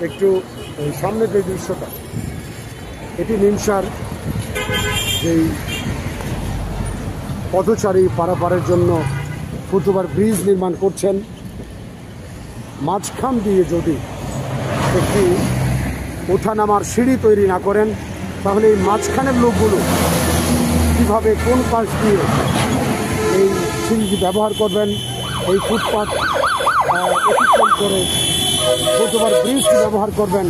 একটু সামনে যে দৃশ্যটা, এটি নিমসার যেই পথচারী পারাপারের জন্য ফুটওভার ব্রিজ নির্মাণ করছেন, মাঝখান দিয়ে যদি একটি ওঠানামার সিঁড়ি তৈরি না করেন তাহলে এই মাঝখানের লোকগুলো কীভাবে কোন পাশ দিয়ে এই সিঁড়িটি ব্যবহার করবেন, এই ফুটপাথ অতিক্রম করে ফুটওভার ব্রিজটি ব্যবহার করবেন,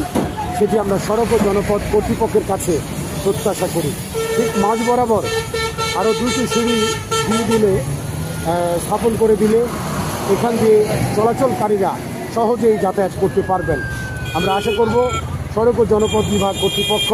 সেটি আমরা সড়ক ও জনপথ কর্তৃপক্ষের কাছে প্রত্যাশা করি। ঠিক মাঝ বরাবর আরও দুটি সিঁড়ি দিয়ে দিলে, স্থাপন করে দিলে এখান দিয়ে চলাচলকারীরা সহজেই যাতায়াত করতে পারবেন। আমরা আশা করব সড়ক ও জনপথ বিভাগ কর্তৃপক্ষ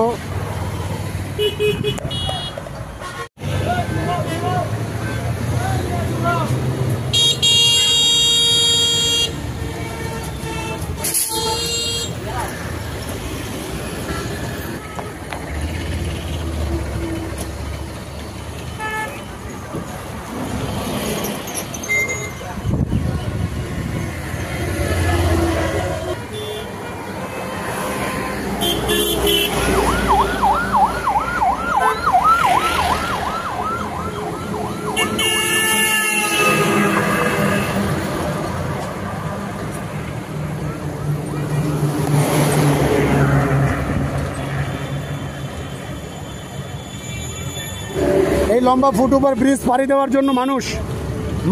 এই লম্বা ফুটওভার ব্রিজ পাড়ি দেওয়ার জন্য মানুষ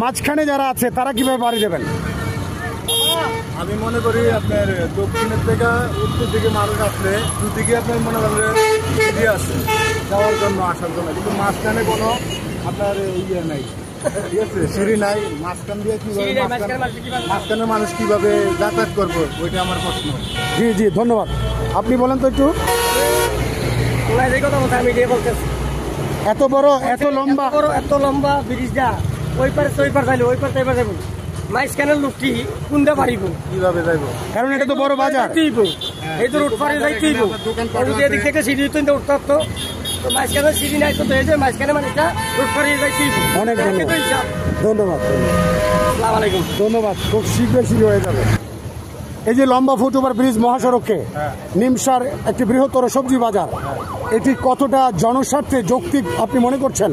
মাঝখানে যারা আছে তারা কিভাবে পাড়ি দেবেন? আমি মনে করি আপনার দক্ষিণের থেকে উত্তর দিকে মানুষ আসলে দুদিকে আপনার মনে করেন সিঁড়ি আছে যাওয়ার জন্য, আসার জন্য, কিন্তু মাঝখানে কোনো আপনার ইয়ে নাই, ঠিক আছে, সিঁড়ি নাই। মাঝখান দিয়ে কীভাবে মাঝখানে মানুষ কীভাবে যাতায়াত করবো, ওইটা আমার প্রশ্ন। জি জি, ধন্যবাদ। আপনি বলেন তো একটু। এত বড় এত লম্বা ব্রিজটা ওই পারে ওই পার যাইলে ওই পার তাই পার যাবো, মাঝখানের লোকটি কোনটা পারিব, কিভাবে যাইব? কারণ এটা তো বড় বাজার। এই তো রোড পারে যাইতেইব, এদিক থেকে সিঁড়ি তুলতে উঠতে হতো, তো মাঝখানে সিঁড়ি নাই, তো এই যে মাঝখানে মানুষটা রোড পারে যাইতেইব। অনেক ধন্যবাদ। আসসালামু আলাইকুম। ধন্যবাদ। খুব শীঘ্রই হয়ে যাবে। এই যে লম্বা ফুটওভার ব্রিজ মহাসড়কে নিমসার একটি বৃহত্তর সবজি বাজার, এটি কতটা জনস্বার্থে যৌক্তিক আপনি মনে করছেন?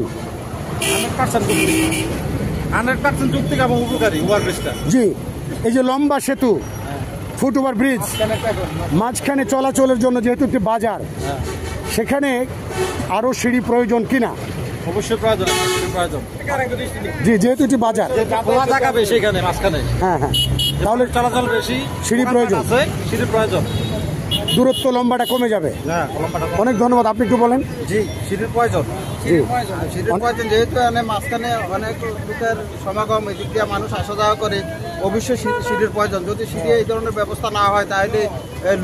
100% যৌক্তিক এবং উপকারী ওভারব্রিজটা। জি, এই যে লম্বা সেতু ফুটওভার ব্রিজ মাঝখানে চলাচলের জন্য যেহেতু একটি বাজার, সেখানে আরও সিঁড়ি প্রয়োজন কিনা? অবশ্যই প্রয়োজন। জি, যেহেতু এটি বাজার, হ্যাঁ, তাহলে চলাচল বেশি, সিঁড়ি প্রয়োজন, সিঁড়ির প্রয়োজন, দূরত্ব লম্বাটা কমে যাবে। অনেক ধন্যবাদ। আপনি একটু বলেন। জি, সিঁড়ির প্রয়োজন। সিঁড়ির প্রয়োজন যেহেতু মাঝখানে অনেক লোকের সমাগম, এদিক দিয়ে মানুষ আসা যাওয়া করে, অবশ্যই সিঁড়ির প্রয়োজন। যদি সিঁড়ি এই ধরনের ব্যবস্থা না হয় তাহলে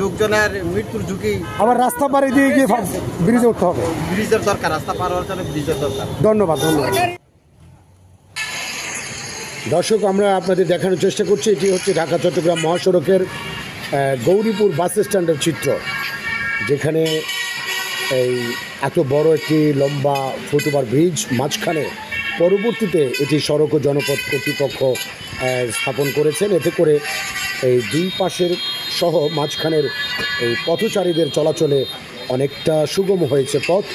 লোকজনের মৃত্যুর ঝুঁকি। আবার রাস্তা পাড়ি দিয়ে গিয়ে ব্রিজে উঠতে হবে। ব্রিজের দরকার, রাস্তা পার হওয়ার জন্য ব্রিজের দরকার। ধন্যবাদ। দর্শক, আমরা আপনাদের দেখানোর চেষ্টা করছি, এটি হচ্ছে ঢাকা চট্টগ্রাম মহাসড়কের গৌরীপুর বাস স্ট্যান্ডের চিত্র, যেখানে এই এত বড় একটি লম্বা ফুটওভার ব্রিজ মাঝখানে, পরবর্তীতে এটি সড়ক ও জনপথ কর্তৃপক্ষ স্থাপন করেছেন। এতে করে এই দুই পাশের সহ মাঝখানের এই পথচারীদের চলাচলে অনেকটা সুগম হয়েছে পথ।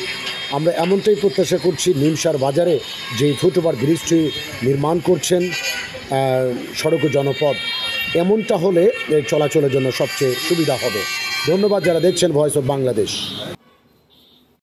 আমরা এমনটাই প্রত্যাশা করছি নিমসার বাজারে যে ফুটওভার ব্রিজটি নির্মাণ করছেন সড়ক ও জনপথ, এমনটা হলে চলাচলের জন্য সবচেয়ে সুবিধা হবে। ধন্যবাদ যারা দেখছেন ভয়েস অফ বাংলাদেশ।